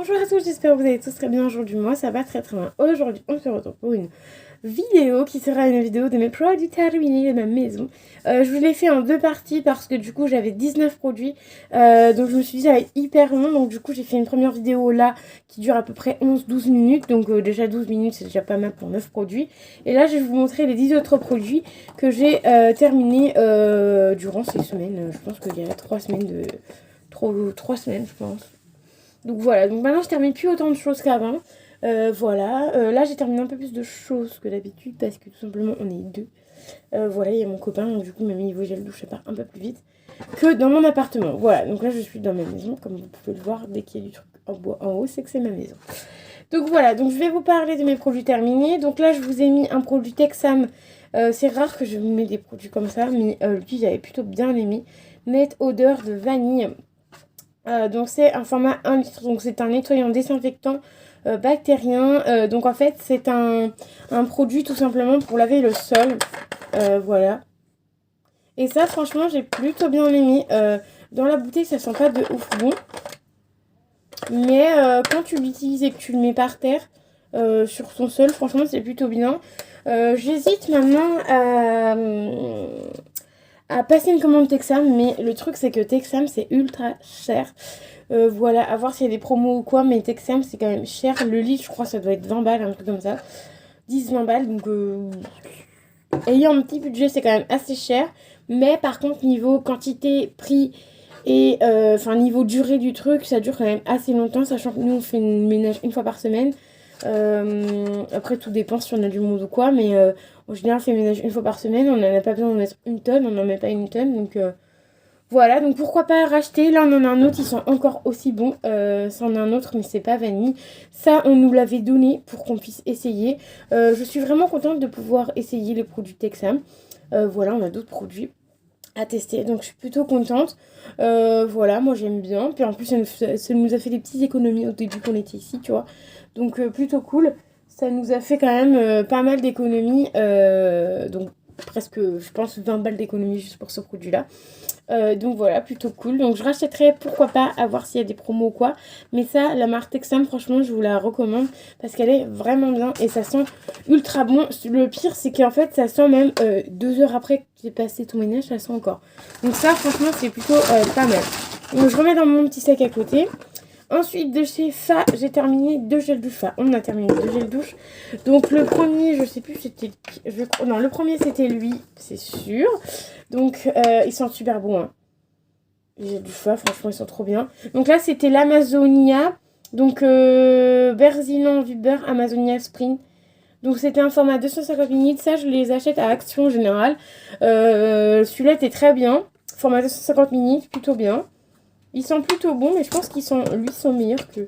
Bonjour à tous, j'espère que vous allez tous très bien aujourd'hui. Moi, ça va très bien. Aujourd'hui, on se retrouve pour une vidéo qui sera une vidéo de mes produits terminés de ma maison. Je vous l'ai fait en deux parties parce que du coup, j'avais 19 produits. Donc, je me suis dit, ça va être hyper long. Donc, du coup, j'ai fait une première vidéo là qui dure à peu près 11-12 minutes. Donc, déjà 12 minutes, c'est déjà pas mal pour 9 produits. Et là, je vais vous montrer les 10 autres produits que j'ai terminés durant ces semaines. Je pense qu'il y a 3 semaines de... 3 semaines, je pense. Donc voilà, donc maintenant je termine plus autant de choses qu'avant. Voilà, là j'ai terminé un peu plus de choses que d'habitude parce que tout simplement on est deux. Voilà, il y a mon copain, donc du coup même niveau gel douche ça part un peu plus vite que dans mon appartement. Voilà, donc là je suis dans ma maison, comme vous pouvez le voir, dès qu'il y a du truc en bois en haut, c'est que c'est ma maison. Donc voilà, donc je vais vous parler de mes produits terminés. Donc là je vous ai mis un produit Texam. C'est rare que je vous mette des produits comme ça, mais lui j'avais plutôt bien aimé. Net odeur de vanille. Donc c'est un format 1 litre, donc c'est un nettoyant désinfectant bactérien. Donc en fait c'est un produit tout simplement pour laver le sol. Voilà. Et ça franchement j'ai plutôt bien aimé. Dans la bouteille ça sent pas de ouf bon. Mais quand tu l'utilises et que tu le mets par terre sur ton sol, franchement c'est plutôt bien. J'hésite maintenant à passer une commande Texam, mais le truc c'est que Texam c'est ultra cher. Voilà, à voir s'il y a des promos ou quoi, mais Texam c'est quand même cher. Le litre je crois ça doit être 20 balles, un truc comme ça. 10-20 balles, donc ayant un petit budget c'est quand même assez cher. Mais par contre niveau quantité, prix et niveau durée du truc, ça dure quand même assez longtemps, sachant que nous on fait une ménage une fois par semaine. Après tout dépend si on a du monde ou quoi, mais en général on fait ménage une fois par semaine, on n'en a pas besoin d'en mettre une tonne, on n'en met pas une tonne, donc voilà, donc pourquoi pas racheter. Là on en a un autre, ils sont encore aussi bons, ça en a un autre mais c'est pas vanille, ça on nous l'avait donné pour qu'on puisse essayer. Je suis vraiment contente de pouvoir essayer les produits Texam. Voilà, on a d'autres produits à tester, donc je suis plutôt contente. Voilà, moi j'aime bien, puis en plus ça nous a fait des petites économies au début qu'on était ici, tu vois, donc plutôt cool. Ça nous a fait quand même pas mal d'économies, donc presque je pense 20 balles d'économies juste pour ce produit là. Donc voilà, plutôt cool. Donc je rachèterai, pourquoi pas, à voir s'il y a des promos ou quoi. Mais ça, la marque Texam, franchement, je vous la recommande parce qu'elle est vraiment bien et ça sent ultra bon. Le pire, c'est qu'en fait, ça sent même 2 heures après que j'ai passé ton ménage, ça sent encore. Donc ça, franchement, c'est plutôt pas mal. Donc je remets dans mon petit sac à côté. Ensuite, de chez Fa, j'ai terminé 2 gels douche Fa. On a terminé 2 gels douche. Donc, le premier, je sais plus, c'était... Non, le premier, c'était lui, c'est sûr. Donc, ils sont super bons. Hein. Les gels douche Fa, franchement, ils sont trop bien. Donc là, c'était l'Amazonia. Donc, Berzinon Viber Amazonia Spring. Donc, c'était un format 250 ml. Ça, je les achète à Action en général. Celui-là était très bien. Format 250 ml, plutôt bien. Ils sont plutôt bons, mais je pense qu'ils sont, lui, sont meilleurs que...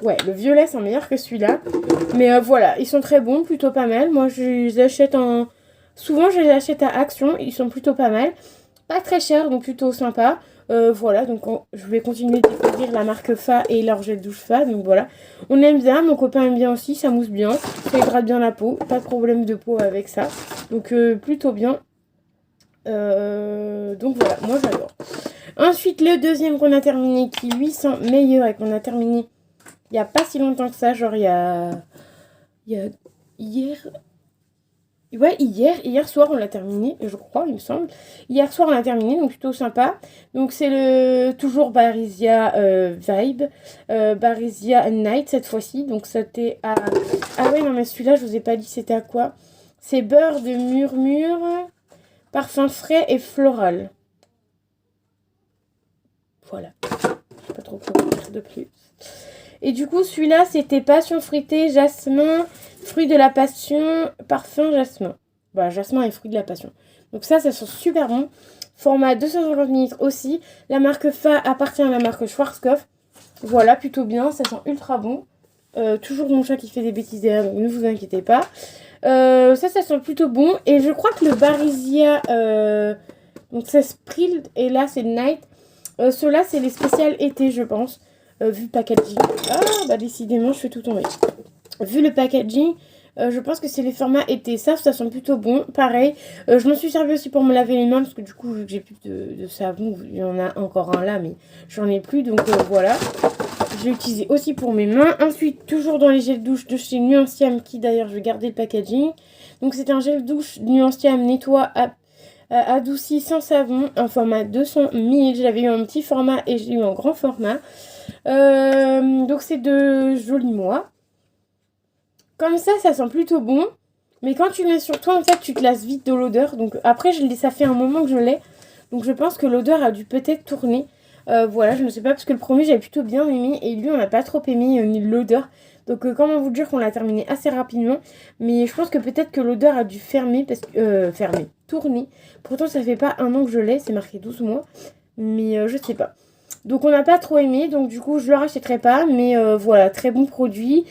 Ouais, le violet sont meilleurs que celui-là. Mais voilà, ils sont très bons, plutôt pas mal. Moi, je les achète en... Souvent, je les achète à Action. Ils sont plutôt pas mal. Pas très chers, donc plutôt sympa. Voilà, donc je vais continuer de découvrir la marque Fa et leur gel douche Fa. Donc voilà, on aime bien. Mon copain aime bien aussi, ça mousse bien. Ça hydrate bien la peau. Pas de problème de peau avec ça. Donc plutôt bien. Donc voilà, moi j'adore. Ensuite, le deuxième qu'on a terminé, qui lui sent meilleur et qu'on a terminé il n'y a pas si longtemps que ça, genre il y a hier... Ouais, hier soir on l'a terminé, je crois, il me semble. Hier soir on l'a terminé, donc plutôt sympa. Donc c'est le toujours Barisia Vibe, Barisia Night cette fois-ci. Donc c'était à... Ah ouais, non mais celui-là je vous ai pas dit c'était à quoi. C'est beurre de murmure, parfum frais et floral. Voilà, je sais pas trop quoi dire de plus. Et du coup, celui-là, c'était passion fruitée, jasmin, fruit de la passion, parfum jasmin. Voilà, jasmin et fruit de la passion. Donc ça sent super bon. Format 250 ml aussi. La marque Fa appartient à la marque Schwarzkopf. Voilà, plutôt bien, ça sent ultra bon. Toujours mon chat qui fait des bêtises derrière, donc ne vous inquiétez pas. Ça sent plutôt bon. Et je crois que le Barisia, donc c'est Sprild, et là c'est Night. Ceux-là, c'est les spéciales été, je pense. Vu le packaging. Ah, bah décidément, je fais tout tomber. Vu le packaging, je pense que c'est les formats été. Ça sent plutôt bon. Pareil, je m'en suis servi aussi pour me laver les mains. Parce que du coup, vu que j'ai plus de savon, il y en a encore un là, mais j'en ai plus. Donc voilà. Je l'ai utilisé aussi pour mes mains. Ensuite, toujours dans les gels douche de chez Nuanciam, qui d'ailleurs, je vais garder le packaging. Donc, c'est un gel douche Nuanciam nettoie adouci sans savon, en format 200 ml. Je l'avais eu en petit format et je l'ai eu en grand format. Donc, c'est de Joli Moi. Comme ça sent plutôt bon. Mais quand tu le mets sur toi, en fait, tu te lasses vite de l'odeur. Donc, après, ça fait un moment que je l'ai. Donc, je pense que l'odeur a dû peut-être tourner. Voilà, je ne sais pas, parce que le premier, j'avais plutôt bien aimé. Et lui, on n'a pas trop aimé l'odeur. Donc, comment vous dire qu'on l'a terminé assez rapidement. Mais je pense que peut-être que l'odeur a dû tourner. Pourtant, ça fait pas un an que je l'ai. C'est marqué 12 mois. Mais je sais pas. Donc on n'a pas trop aimé, donc du coup je le rachèterai pas, mais voilà, très bon produit,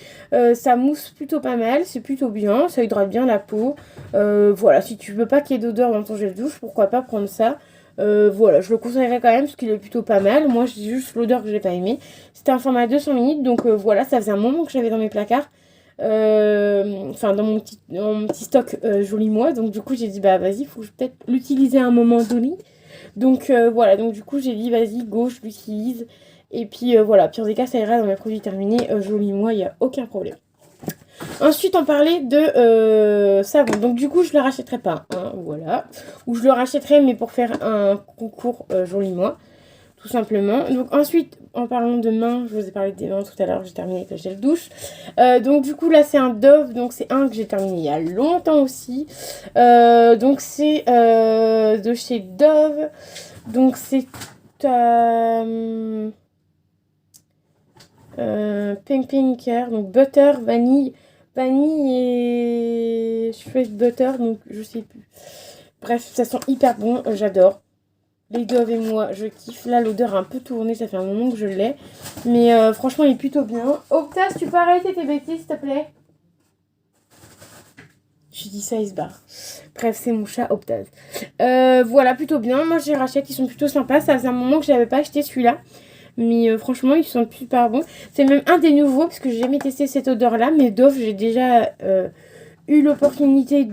ça mousse plutôt pas mal, c'est plutôt bien, ça hydrate bien la peau, voilà, si tu veux pas qu'il y ait d'odeur dans ton gel douche, pourquoi pas prendre ça, voilà, je le conseillerais quand même parce qu'il est plutôt pas mal, moi j'ai juste l'odeur que j'ai pas aimé, c'était un format 200 ml, donc voilà, ça faisait un moment que j'avais dans mes placards, enfin dans mon petit stock Joli Moi, donc du coup j'ai dit bah vas-y, faut que je peut-être l'utiliser à un moment donné. Donc voilà, donc du coup j'ai dit vas-y, go, je l'utilise. Et puis voilà, pire des cas, ça ira dans mes produits terminés. Joli Moi, il n'y a aucun problème. Ensuite, on parlait de savon. Donc du coup, je le rachèterai pas. Hein, voilà. Ou je le rachèterai, mais pour faire un concours Joli Moi. Tout simplement. Donc ensuite, en parlant de mains, je vous ai parlé des mains tout à l'heure, j'ai terminé avec le gel douche. Donc du coup là c'est un Dove, donc c'est un que j'ai terminé il y a longtemps aussi. Donc c'est de chez Dove. Donc c'est Pink Care, donc butter, vanille et shred butter, donc je sais plus. Bref, ça sent hyper bon, j'adore. Les Dove et moi, je kiffe. Là, l'odeur a un peu tourné, ça fait un moment que je l'ai. Mais franchement, il est plutôt bien. Optas, tu peux arrêter tes bêtises, s'il te plaît? Je dis ça, il se barre. Bref, c'est mon chat Optas. Voilà, plutôt bien. Moi, je les rachète, ils sont plutôt sympas. Ça faisait un moment que je n'avais pas acheté celui-là. Mais franchement, ils sont super bons. C'est même un des nouveaux, parce que j'ai jamais testé cette odeur-là. Mais Dove, j'ai déjà eu l'opportunité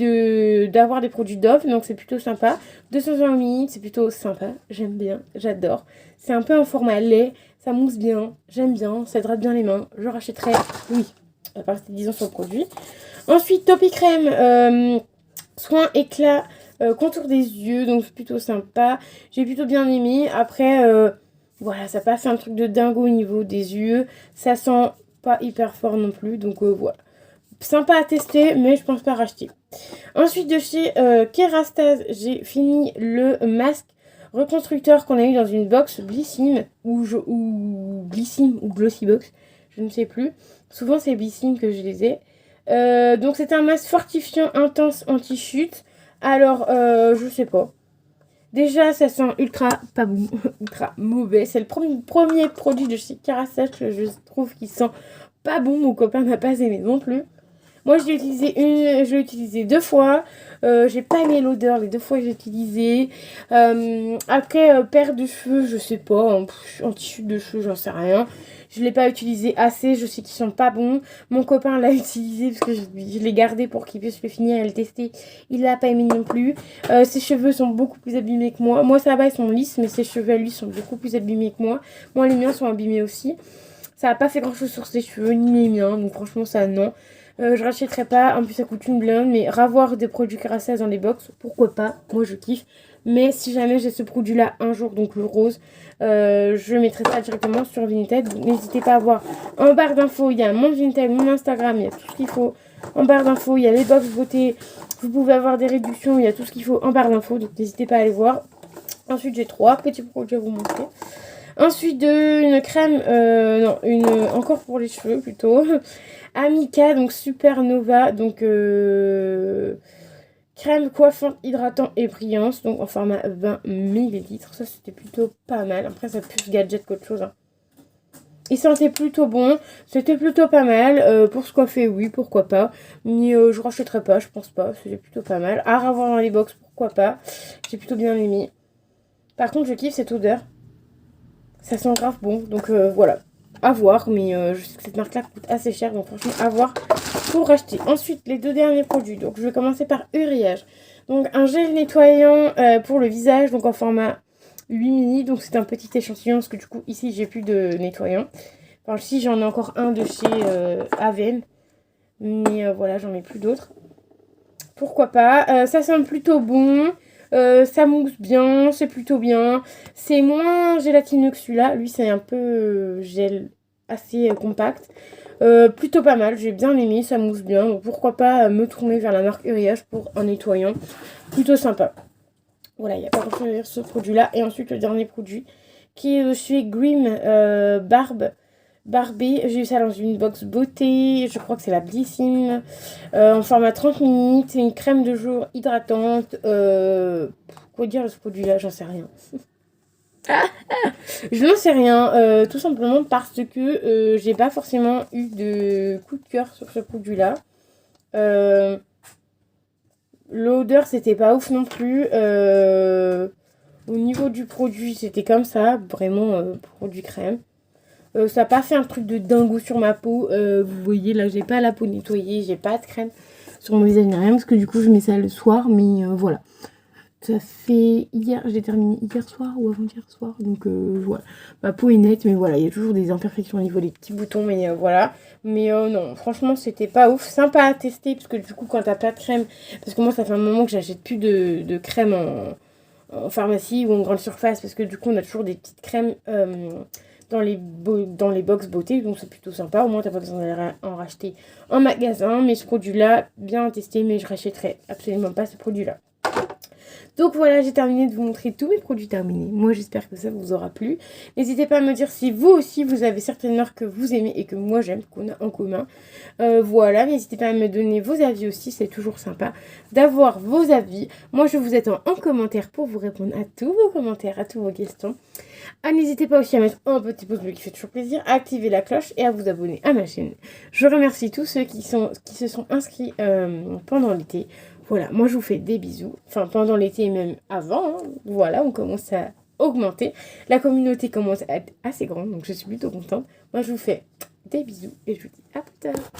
d'avoir des produits Dove, donc c'est plutôt sympa. 220 ml, c'est plutôt sympa, j'aime bien, j'adore. C'est un peu un format lait, ça mousse bien, j'aime bien, ça hydrate bien les mains. Je rachèterai, oui, à part cette disons sur le produit. Ensuite, Topi Crème, soin éclat, contour des yeux, donc c'est plutôt sympa. J'ai plutôt bien aimé. Après, voilà, ça n'a pas fait un truc de dingo au niveau des yeux. Ça sent pas hyper fort non plus, donc voilà. Sympa à tester, mais je pense pas racheter. Ensuite, de chez Kerastase, j'ai fini le masque reconstructeur qu'on a eu dans une box Blissim ou Blissim ou Glossy Box, je ne sais plus. Souvent, c'est Blissim que je les ai. Donc, c'est un masque fortifiant intense anti-chute. Alors, je sais pas. Déjà, ça sent ultra pas bon, ultra mauvais. C'est le premier produit de chez Kerastase que je trouve qui sent pas bon. Mon copain n'a pas aimé non plus. Moi, je l'ai utilisé 2 fois. J'ai pas aimé l'odeur les 2 fois que j'ai utilisé. Après, paire de cheveux, je sais pas. En tissu de cheveux, j'en sais rien. Je l'ai pas utilisé assez. Je sais qu'ils sont pas bons. Mon copain l'a utilisé parce que je l'ai gardé pour qu'il puisse le finir et le tester. Il l'a pas aimé non plus. Ses cheveux sont beaucoup plus abîmés que moi. Moi, ça va, ils sont lisses, mais ses cheveux à lui sont beaucoup plus abîmés que moi. Moi, les miens sont abîmés aussi. Ça n'a pas fait grand chose sur ses cheveux, ni les miens. Donc, franchement, ça, non. Je rachèterai pas, en plus ça coûte une blinde, mais ravoir des produits Kerastase dans les box, pourquoi pas, moi je kiffe. Mais si jamais j'ai ce produit là un jour, donc le rose, je mettrai ça directement sur Vinted. N'hésitez pas à voir en barre d'infos, il y a mon Vinted, mon Instagram, il y a tout ce qu'il faut. En barre d'infos, il y a les box beauté, vous pouvez avoir des réductions, il y a tout ce qu'il faut en barre d'infos, donc n'hésitez pas à aller voir. Ensuite j'ai 3 petits produits à vous montrer. Ensuite, une crème, encore pour les cheveux plutôt. Amica, donc Supernova, donc crème coiffante, hydratant et brillance, donc en format 20 ml. Ça, c'était plutôt pas mal. Après, ça plus gadget qu'autre chose. Hein. Il sentait plutôt bon, c'était plutôt pas mal. Pour se coiffer, oui, pourquoi pas. Mais je rachèterai pas, je pense pas. C'était plutôt pas mal. À revoir dans les box, pourquoi pas. J'ai plutôt bien aimé. Par contre, je kiffe cette odeur. Ça sent grave bon, donc voilà. À voir, mais je sais que cette marque-là coûte assez cher, donc franchement, à voir pour racheter. Ensuite, les 2 derniers produits. Donc, je vais commencer par Uriage. Donc, un gel nettoyant pour le visage, donc en format 8 mini. Donc, c'est un petit échantillon, parce que du coup, ici, j'ai plus de nettoyant. Enfin, si, j'en ai encore un de chez Aven. Mais voilà, j'en ai plus d'autres. Pourquoi pas. Ça sent plutôt bon. Ça mousse bien, c'est plutôt bien. C'est moins gélatineux que celui-là. Lui, c'est un peu gel assez compact. Plutôt pas mal, j'ai bien aimé, ça mousse bien. Donc pourquoi pas me tourner vers la marque Uriage pour un nettoyant. Plutôt sympa. Voilà, il n'y a pas grand chose à dire sur ce produit-là. Et ensuite, le dernier produit qui est chez Grim Barbé. J'ai eu ça dans une box beauté. Je crois que c'est la Blissime. En format 30 minutes. C'est une crème de jour hydratante. Quoi dire de ce produit-là? J'en sais rien. Je n'en sais rien. Tout simplement parce que j'ai pas forcément eu de coup de cœur sur ce produit-là. L'odeur, c'était pas ouf non plus. Au niveau du produit, c'était comme ça. Vraiment, produit crème. Ça n'a pas fait un truc de dingo sur ma peau. Vous voyez, là, j'ai pas la peau nettoyée. J'ai pas de crème sur mon visage ni rien. Parce que du coup, je mets ça le soir. Mais voilà. Ça fait hier, j'ai terminé hier soir ou avant-hier soir. Donc voilà. Ma peau est nette. Mais voilà, il y a toujours des imperfections au niveau des petits boutons. Mais voilà. Mais non, franchement, c'était pas ouf. Sympa à tester. Parce que du coup, quand t'as pas de crème. Parce que moi, ça fait un moment que j'achète plus de crème en pharmacie ou en grande surface. Parce que du coup, on a toujours des petites crèmes. Dans les box beauté, donc c'est plutôt sympa. Au moins, t'as pas besoin d'aller en racheter en magasin. Mais ce produit-là, bien testé, mais je rachèterai absolument pas ce produit-là. Donc voilà, j'ai terminé de vous montrer tous mes produits terminés. Moi, j'espère que ça vous aura plu. N'hésitez pas à me dire si vous aussi, vous avez certaines marques que vous aimez et que moi j'aime, qu'on a en commun. Voilà, n'hésitez pas à me donner vos avis aussi, c'est toujours sympa d'avoir vos avis. Moi, je vous attends en commentaire pour vous répondre à tous vos commentaires, à toutes vos questions. N'hésitez pas aussi à mettre un petit pouce bleu qui fait toujours plaisir, à activer la cloche et à vous abonner à ma chaîne. Je remercie tous ceux qui se sont inscrits pendant l'été. Voilà, moi je vous fais des bisous. Enfin, pendant l'été et même avant. Hein. Voilà, on commence à augmenter. La communauté commence à être assez grande, donc je suis plutôt contente. Moi je vous fais des bisous et je vous dis à plus tard.